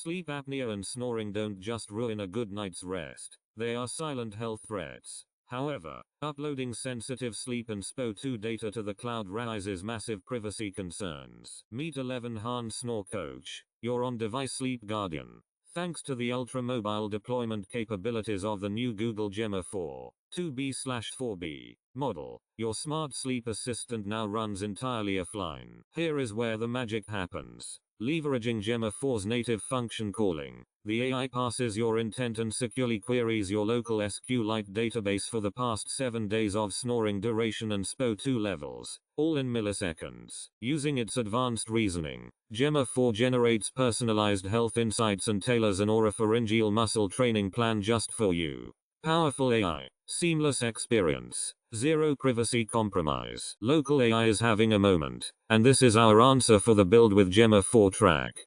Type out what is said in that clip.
Sleep apnea and snoring don't just ruin a good night's rest, they are silent health threats. However, uploading sensitive sleep and SPO2 data to the cloud raises massive privacy concerns. Meet XiHan Snore Coach, your on-device sleep guardian. Thanks to the ultra-mobile deployment capabilities of the new Google Gemma 4.2b/4b model, your smart sleep assistant now runs entirely offline. Here is where the magic happens. Leveraging Gemma 4's native function calling, the AI passes your intent and securely queries your local SQLite database for the past 7 days of snoring duration and SPO2 levels, all in milliseconds. Using its advanced reasoning, Gemma 4 generates personalized health insights and tailors an oropharyngeal muscle training plan just for you. Powerful AI, seamless experience, zero privacy compromise. Local AI is having a moment, and this is our answer for the Build with Gemma 4 track.